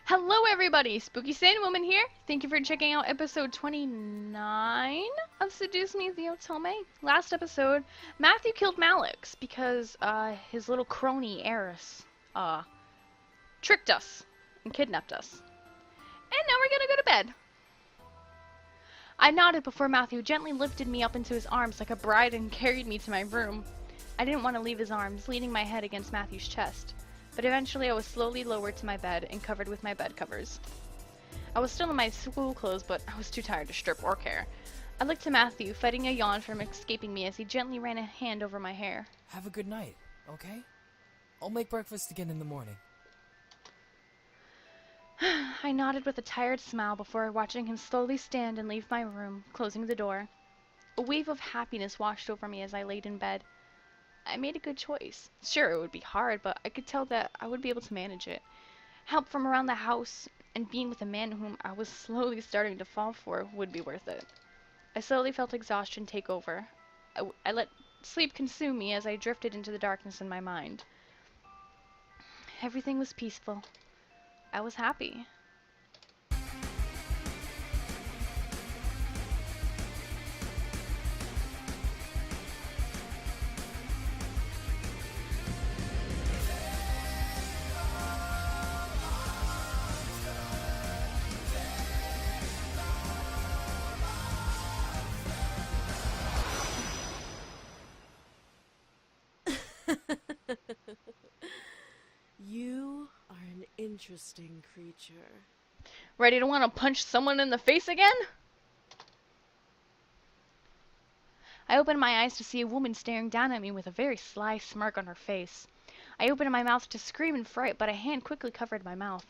Hello everybody, Spooky Sand Woman here. Thank you for checking out episode 29 of Seduce Me the Otome. Last episode, Matthew killed Malix because his little crony Eris tricked us and kidnapped us. And now we're gonna go to bed. I nodded before Matthew gently lifted me up into his arms like a bride and carried me to my room. I didn't want to leave his arms, leaning my head against Matthew's chest. But eventually I was slowly lowered to my bed and covered with my bed covers. I was still in my school clothes, but I was too tired to strip or care. I looked to Matthew, fighting a yawn from escaping me as he gently ran a hand over my hair. Have a good night, okay? I'll make breakfast again in the morning. I nodded with a tired smile before watching him slowly stand and leave my room, closing the door. A wave of happiness washed over me as I laid in bed. I made a good choice. Sure, it would be hard, but I could tell that I would be able to manage it. Help from around the house and being with a man whom I was slowly starting to fall for would be worth it. I slowly felt exhaustion take over. I let sleep consume me as I drifted into the darkness in my mind. Everything was peaceful. I was happy. You are an interesting creature. Ready to want to punch someone in the face again? I opened my eyes to see a woman staring down at me with a very sly smirk on her face. I opened my mouth to scream in fright, but a hand quickly covered my mouth.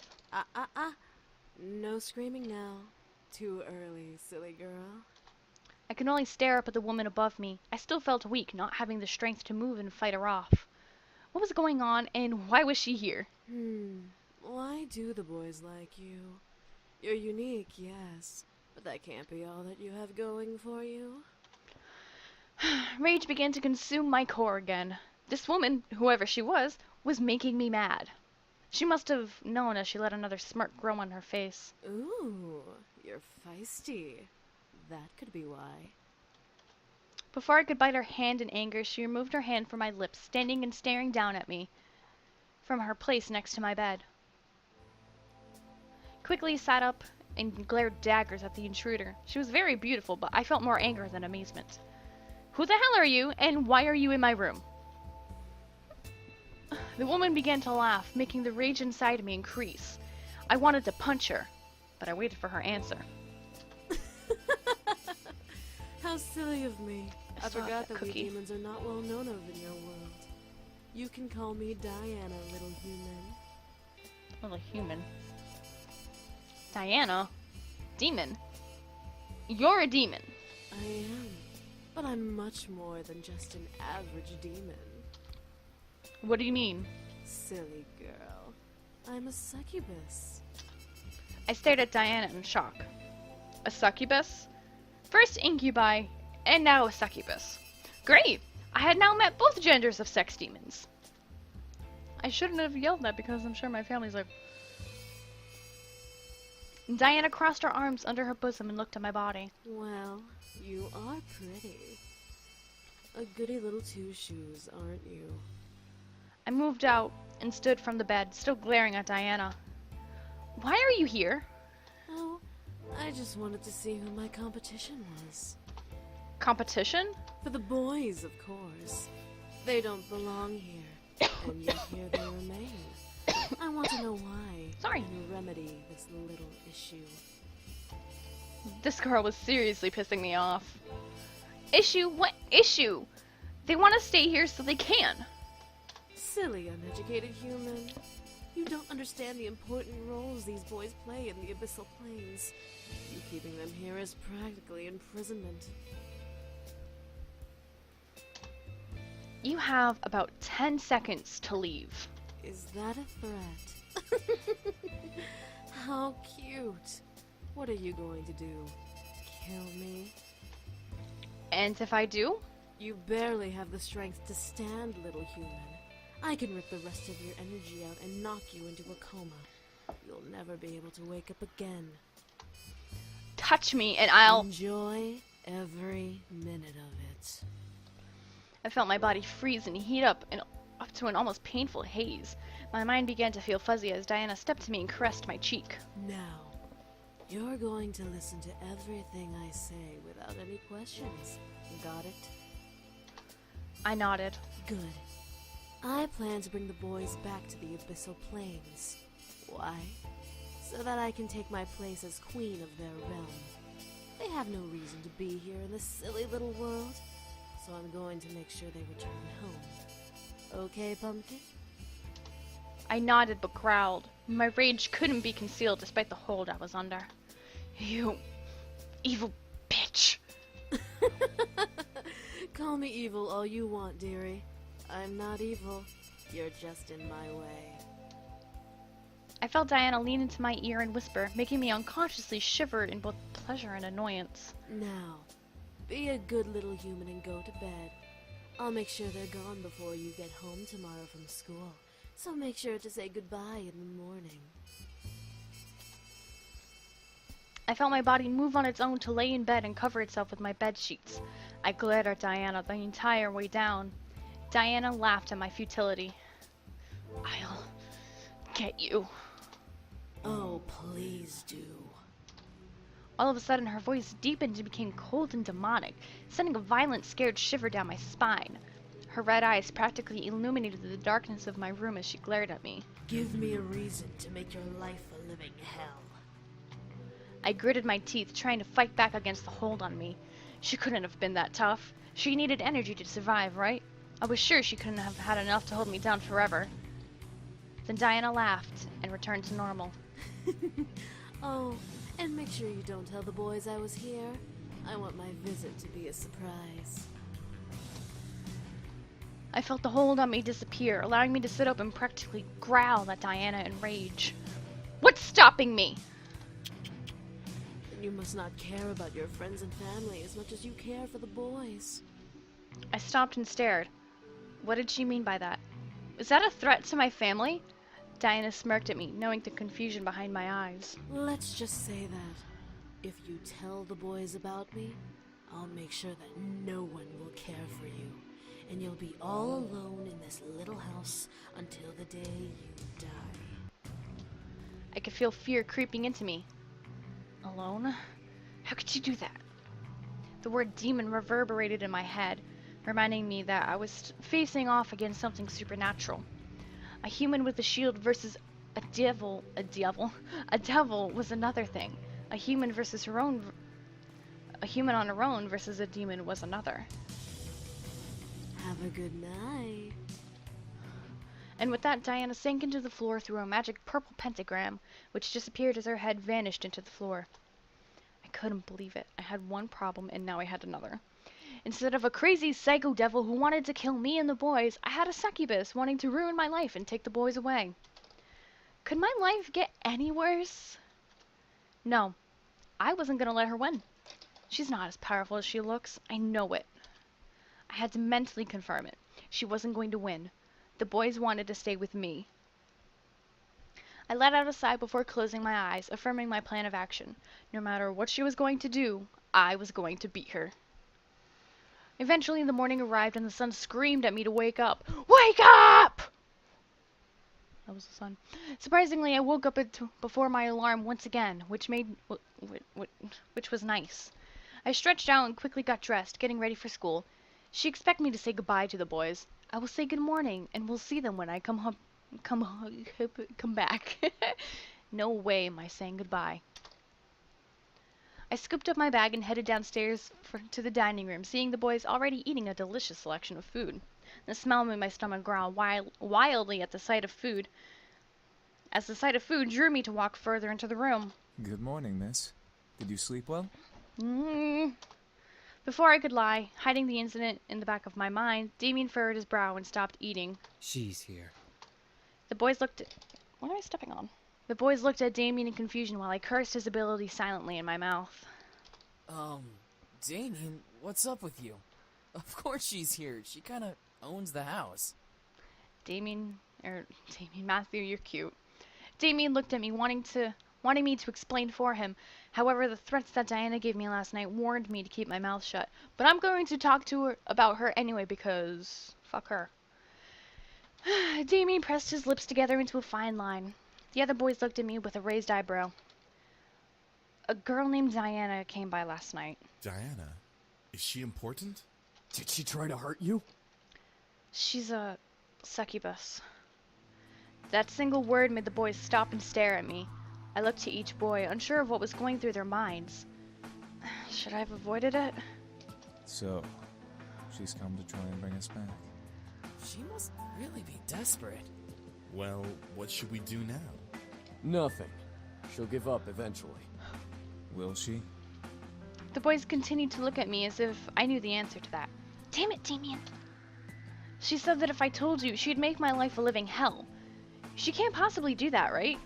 No screaming now. Too early, silly girl. I could only stare up at the woman above me. I still felt weak, not having the strength to move and fight her off. What was going on, and why was she here? Why do the boys like you? You're unique, yes, but that can't be all that you have going for you. Rage began to consume my core again. This woman, whoever she was making me mad. She must have known as she let another smirk grow on her face. Ooh, you're feisty. That could be why. Before I could bite her hand in anger, she removed her hand from my lips, standing and staring down at me from her place next to my bed. Quickly sat up and glared daggers at the intruder. She was very beautiful, but I felt more anger than amazement. Who the hell are you, and why are you in my room? The woman began to laugh, making the rage inside me increase. I wanted to punch her, but I waited for her answer. How silly of me. I still have forgot that that we cookie. demons are not well known of in your world. You can call me Diana, little human. Little human. Diana? Demon? You're a demon. I am, but I'm much more than just an average demon. What do you mean? Silly girl. I'm a succubus. I stared at Diana in shock. A succubus? First incubi, and now a succubus. Great! I had now met both genders of sex demons. I shouldn't have yelled that because I'm sure my family's like... Diana crossed her arms under her bosom and looked at my body. Well, you are pretty. A goody little two-shoes, aren't you? I moved out and stood from the bed, still glaring at Diana. Why are you here? Oh, I just wanted to see who my competition was. Competition? For the boys, of course. They don't belong here, and yet here they remain. I want to know why. Sorry. You remedy this little issue. This girl was seriously pissing me off. Issue? What issue? They want to stay here so they can. Silly, uneducated human. You don't understand the important roles these boys play in the abyssal planes. You keeping them here is practically imprisonment. You have about 10 seconds to leave. Is that a threat? How cute. What are you going to do? Kill me? And if I do? You barely have the strength to stand, little human. I can rip the rest of your energy out and knock you into a coma. you'll never be able to wake up again. Touch me and I'll... Enjoy every minute of it. I felt my body freeze and heat up to an almost painful haze. My mind began to feel fuzzy as Diana stepped to me and caressed my cheek. Now, you're going to listen to everything I say without any questions. Got it? I nodded. Good. I plan to bring the boys back to the Abyssal Plains. Why? So that I can take my place as queen of their realm. They have no reason to be here in this silly little world, so I'm going to make sure they return home. Okay, Pumpkin? I nodded but growled. My rage couldn't be concealed despite the hold I was under. You evil bitch. Call me evil all you want, dearie. I'm not evil. You're just in my way. I felt Diana lean into my ear and whisper, making me unconsciously shiver in both pleasure and annoyance. Now, be a good little human and go to bed. I'll make sure they're gone before you get home tomorrow from school, so make sure to say goodbye in the morning. I felt my body move on its own to lay in bed and cover itself with my bed sheets. I glared at Diana the entire way down. Diana laughed at my futility. I'll get you. Oh, please do. All of a sudden, her voice deepened and became cold and demonic, sending a violent, scared shiver down my spine. Her red eyes practically illuminated the darkness of my room as she glared at me. Give me a reason to make your life a living hell. I gritted my teeth, trying to fight back against the hold on me. She couldn't have been that tough. She needed energy to survive, right? I was sure she couldn't have had enough to hold me down forever. Then Diana laughed and returned to normal. Oh, and make sure you don't tell the boys I was here. I want my visit to be a surprise. I felt the hold on me disappear, allowing me to sit up and practically growl at Diana in rage. What's stopping me? You must not care about your friends and family as much as you care for the boys. I stopped and stared. What did she mean by that? Is that a threat to my family? Diana smirked at me, knowing the confusion behind my eyes. Let's just say that if you tell the boys about me, I'll make sure that no one will care for you, and you'll be all alone in this little house until the day you die. I could feel fear creeping into me. Alone? How could you do that? The word demon reverberated in my head, reminding me that I was facing off against something supernatural. A human with a shield versus a devil was another thing. A human on her own versus a demon was another. Have a good night. And with that, Diana sank into the floor through a magic purple pentagram, which disappeared as her head vanished into the floor. I couldn't believe it. I had one problem, and now I had another. Instead of a crazy psycho devil who wanted to kill me and the boys, I had a succubus wanting to ruin my life and take the boys away. Could my life get any worse? No, I wasn't going to let her win. She's not as powerful as she looks. I know it. I had to mentally confirm it. She wasn't going to win. The boys wanted to stay with me. I let out a sigh before closing my eyes, affirming my plan of action. No matter what she was going to do, I was going to beat her. Eventually, the morning arrived and the sun screamed at me to wake up. Wake up! That was the sun. Surprisingly, I woke up before my alarm once again, which was nice. I stretched out and quickly got dressed, getting ready for school. She expected me to say goodbye to the boys. I will say good morning, and we'll see them when I come back. No way am I saying goodbye. I scooped up my bag and headed downstairs to the dining room, seeing the boys already eating a delicious selection of food. The smell made my stomach growl wildly at the sight of food, as the sight of food drew me to walk further into the room. Good morning, miss. Did you sleep well? Before I could lie, hiding the incident in the back of my mind, Damien furrowed his brow and stopped eating. She's here. The boys looked at... What am I stepping on? The boys looked at Damien in confusion while I cursed his ability silently in my mouth. Damien, what's up with you? Of course she's here. She kinda owns the house. Damien, Matthew, you're cute. Damien looked at me, wanting me to explain for him. However, the threats that Diana gave me last night warned me to keep my mouth shut. But I'm going to talk to her about her anyway because fuck her. Damien pressed his lips together into a fine line. The other boys looked at me with a raised eyebrow. A girl named Diana came by last night. Diana? Is she important? Did she try to hurt you? She's a succubus. That single word made the boys stop and stare at me. I looked to each boy, unsure of what was going through their minds. Should I have avoided it? So, she's come to try and bring us back. She must really be desperate. Well, what should we do now? Nothing. She'll give up eventually. Will she? The boys continued to look at me as if I knew the answer to that. Damn it, Damien. She said that if I told you, she'd make my life a living hell. She can't possibly do that, right?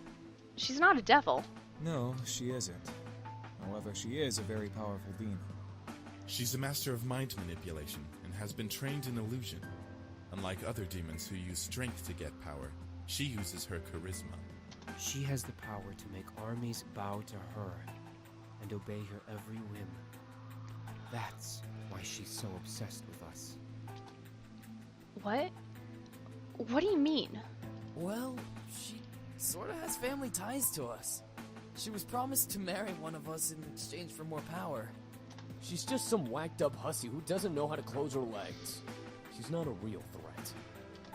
She's not a devil. No, she isn't. However, she is a very powerful demon. She's a master of mind manipulation and has been trained in illusion. Unlike other demons who use strength to get power, she uses her charisma. She has the power to make armies bow to her and obey her every whim. That's why she's so obsessed with us. What? What do you mean? Well, she sorta has family ties to us. She was promised to marry one of us in exchange for more power. She's just some whacked up hussy who doesn't know how to close her legs. She's not a real threat.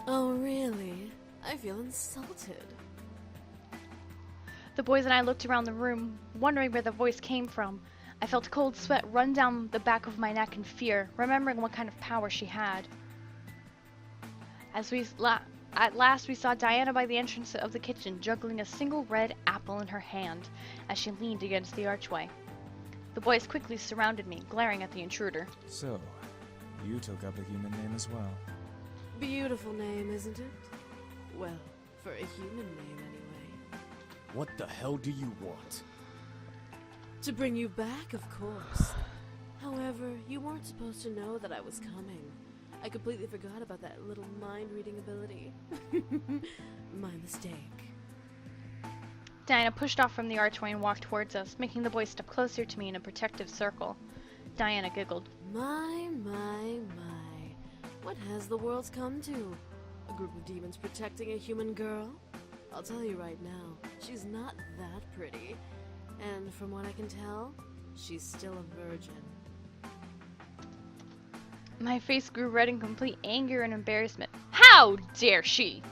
Oh, really? I feel insulted. The boys and I looked around the room, wondering where the voice came from. I felt cold sweat run down the back of my neck in fear, remembering what kind of power she had. At last we saw Diana by the entrance of the kitchen, juggling a single red apple in her hand as she leaned against the archway. The boys quickly surrounded me, glaring at the intruder. So, you took up a human name as well. Beautiful name, isn't it? Well, for a human name anyway. What the hell do you want? To bring you back, of course. However, you weren't supposed to know that I was coming. I completely forgot about that little mind-reading ability. My mistake. Diana pushed off from the archway and walked towards us, making the boys step closer to me in a protective circle. Diana giggled. My. What has the world come to? A group of demons protecting a human girl? I'll tell you right now, she's not that pretty. And from what I can tell, she's still a virgin. My face grew red in complete anger and embarrassment. How dare she!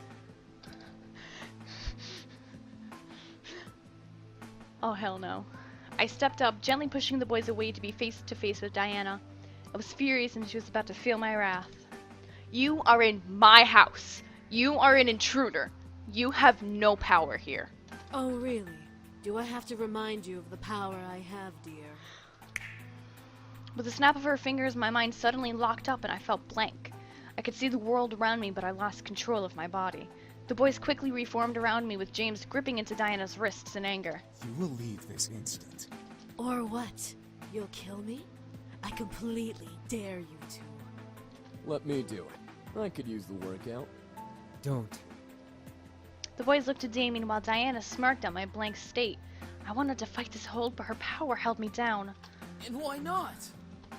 Oh, hell no. I stepped up, gently pushing the boys away to be face to face with Diana. I was furious and she was about to feel my wrath. You are in my house. You are an intruder. You have no power here. Oh, really? Do I have to remind you of the power I have, dear? With a snap of her fingers, my mind suddenly locked up and I felt blank. I could see the world around me, but I lost control of my body. The boys quickly reformed around me, with James gripping into Diana's wrists in anger. You will leave this instant. Or what? You'll kill me? I completely dare you to. Let me do it. I could use the workout. Don't. The boys looked at Damien while Diana smirked at my blank state. I wanted to fight this hold, but her power held me down. And why not?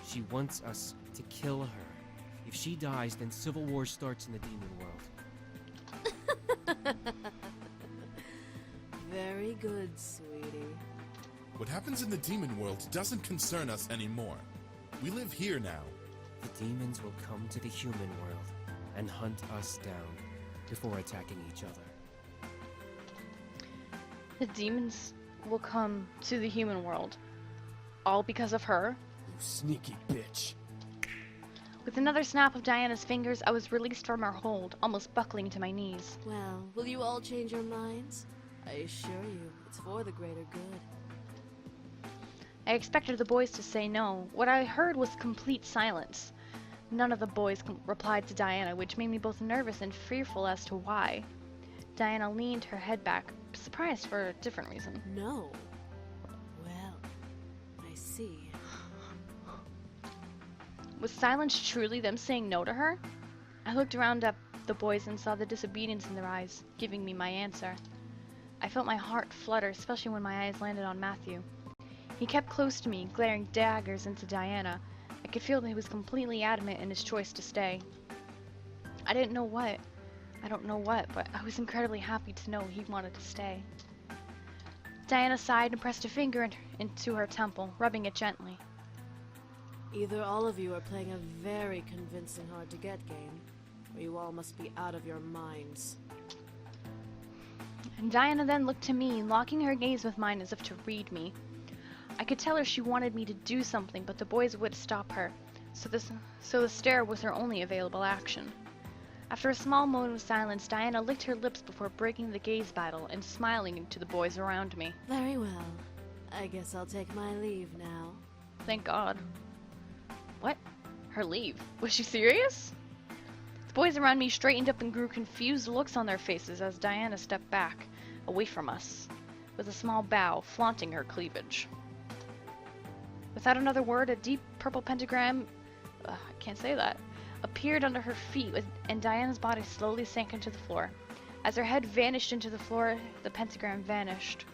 She wants us to kill her. If she dies, then civil war starts in the demon world. Very good, sweetie. What happens in the demon world doesn't concern us anymore. We live here now. The demons will come to the human world and hunt us down before attacking each other. The demons will come to the human world. All because of her? You sneaky bitch. With another snap of Diana's fingers, I was released from her hold, almost buckling to my knees. Well, will you all change your minds? I assure you, it's for the greater good. I expected the boys to say no. What I heard was complete silence. None of the boys replied to Diana, which made me both nervous and fearful as to why. Diana leaned her head back, surprised for a different reason. No. Well, I see. Was silence truly them saying no to her? I looked around at the boys and saw the disobedience in their eyes, giving me my answer. I felt my heart flutter, especially when my eyes landed on Matthew. He kept close to me, glaring daggers into Diana. I could feel that he was completely adamant in his choice to stay. I don't know what, but I was incredibly happy to know he wanted to stay. Diana sighed and pressed a finger into her temple, rubbing it gently. Either all of you are playing a very convincing hard-to-get game, or you all must be out of your minds. And Diana then looked to me, locking her gaze with mine as if to read me. I could tell her she wanted me to do something, but the boys would stop her, so the stare was her only available action. After a small moment of silence, Diana licked her lips before breaking the gaze battle and smiling to the boys around me. Very well. I guess I'll take my leave now. Thank God. What? Her leave? Was she serious? The boys around me straightened up and grew confused looks on their faces as Diana stepped back, away from us, with a small bow, flaunting her cleavage. Without another word, a deep purple pentagram, I can't say that, appeared under her feet, and Diana's body slowly sank into the floor. As her head vanished into the floor, the pentagram vanished.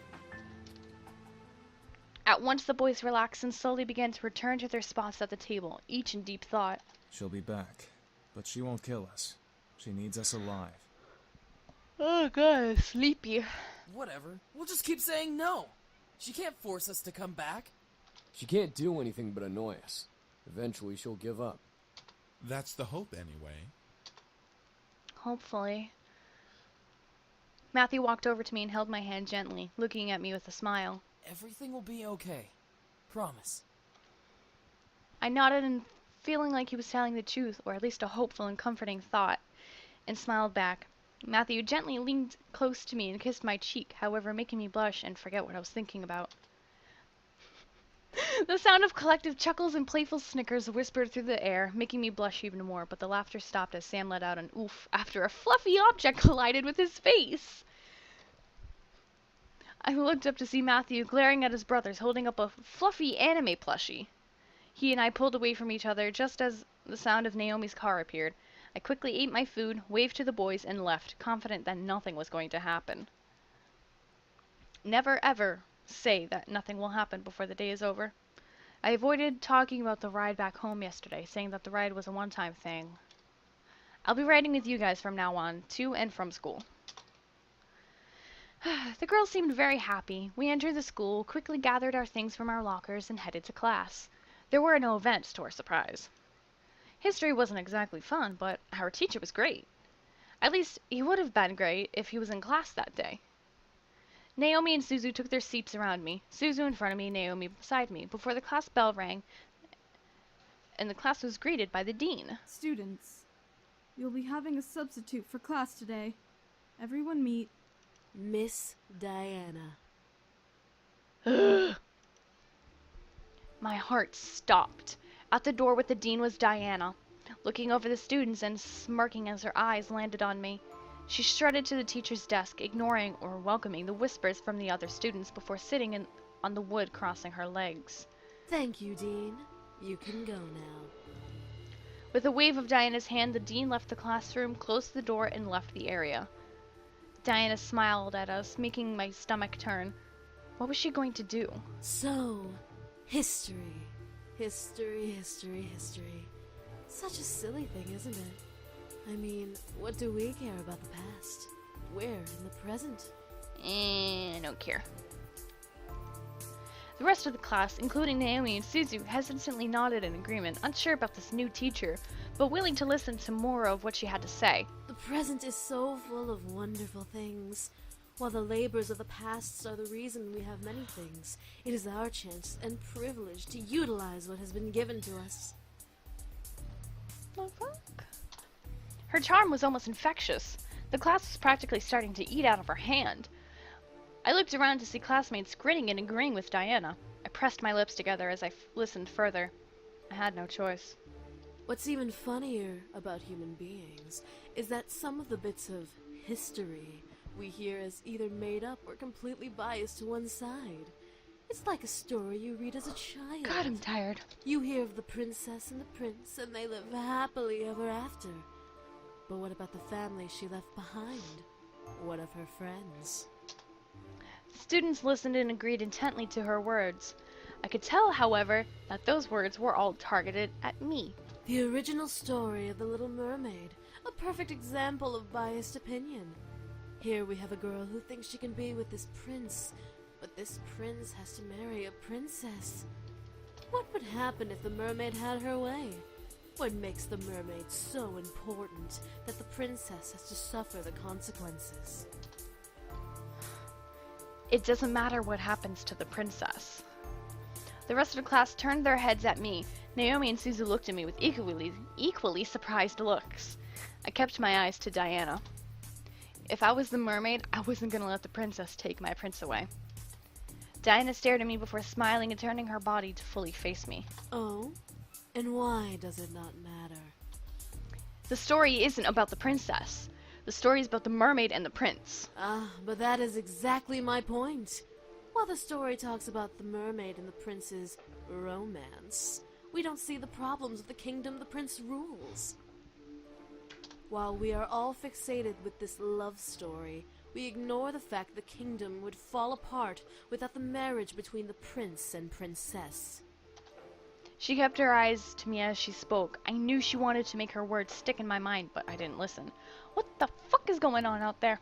At once the boys relaxed and slowly began to return to their spots at the table, each in deep thought. She'll be back, but she won't kill us. She needs us alive. Oh God, sleepy. Whatever. We'll just keep saying no. She can't force us to come back. She can't do anything but annoy us. Eventually she'll give up. That's the hope, anyway. Hopefully. Matthew walked over to me and held my hand gently, looking at me with a smile. Everything will be okay. Promise. I nodded and feeling like he was telling the truth, or at least a hopeful and comforting thought, and smiled back. Matthew gently leaned close to me and kissed my cheek, however making me blush and forget what I was thinking about. The sound of collective chuckles and playful snickers whispered through the air, making me blush even more, but the laughter stopped as Sam let out an oof after a fluffy object collided with his face. I looked up to see Matthew glaring at his brothers, holding up a fluffy anime plushie. He and I pulled away from each other just as the sound of Naomi's car appeared. I quickly ate my food, waved to the boys, and left, confident that nothing was going to happen. Never ever say that nothing will happen before the day is over. I avoided talking about the ride back home yesterday, saying that the ride was a one-time thing. I'll be riding with you guys from now on, to and from school. The girls seemed very happy. We entered the school, quickly gathered our things from our lockers, and headed to class. There were no events, to our surprise. History wasn't exactly fun, but our teacher was great. At least, he would have been great if he was in class that day. Naomi and Suzu took their seats around me, Suzu in front of me, Naomi beside me, before the class bell rang, and the class was greeted by the dean. Students, you'll be having a substitute for class today. Everyone meet Miss Diana. My heart stopped. At the door with the dean was Diana, looking over the students and smirking as her eyes landed on me. She strutted to the teacher's desk, ignoring or welcoming the whispers from the other students before sitting on the wood crossing her legs. Thank you, Dean. You can go now. With a wave of Diana's hand, the dean left the classroom, closed the door, and left the area. Diana smiled at us, making my stomach turn. What was she going to do? So, history. History. Such a silly thing, isn't it? I mean, what do we care about the past? We're in the present. I don't care. The rest of the class, including Naomi and Suzu, hesitantly nodded in agreement, unsure about this new teacher, but willing to listen to more of what she had to say. The present is so full of wonderful things. While the labors of the past are the reason we have many things, it is our chance and privilege to utilize what has been given to us. Oh, fuck. Her charm was almost infectious. The class was practically starting to eat out of her hand. I looked around to see classmates grinning and agreeing with Diana. I pressed my lips together as I listened further. I had no choice. What's even funnier about human beings is that some of the bits of history we hear is either made up or completely biased to one side. It's like a story you read as a child. God, I'm tired. You hear of the princess and the prince, and they live happily ever after. But what about the family she left behind? What of her friends? Students listened and agreed intently to her words. I could tell, however, that those words were all targeted at me. The original story of the Little Mermaid, a perfect example of biased opinion. Here we have a girl who thinks she can be with this prince, but this prince has to marry a princess. What would happen if the mermaid had her way? What makes the mermaid so important that the princess has to suffer the consequences? It doesn't matter what happens to the princess. The rest of the class turned their heads at me. Naomi and Suzu looked at me with equally surprised looks. I kept my eyes to Diana. If I was the mermaid, I wasn't going to let the princess take my prince away. Diana stared at me before smiling and turning her body to fully face me. Oh? And why does it not matter? The story isn't about the princess. The story is about the mermaid and the prince. But that is exactly my point. While the story talks about the mermaid and the prince's romance, we don't see the problems of the kingdom the prince rules. While we are all fixated with this love story, we ignore the fact the kingdom would fall apart without the marriage between the prince and princess. She kept her eyes to me as she spoke. I knew she wanted to make her words stick in my mind, but I didn't listen. What the fuck is going on out there?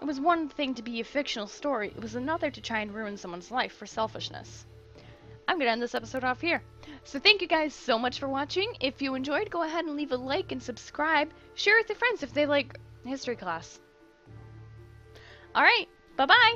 It was one thing to be a fictional story. It was another to try and ruin someone's life for selfishness. I'm gonna end this episode off here. So thank you guys so much for watching. If you enjoyed, go ahead and leave a like and subscribe. Share with your friends if they like history class. Alright, bye-bye!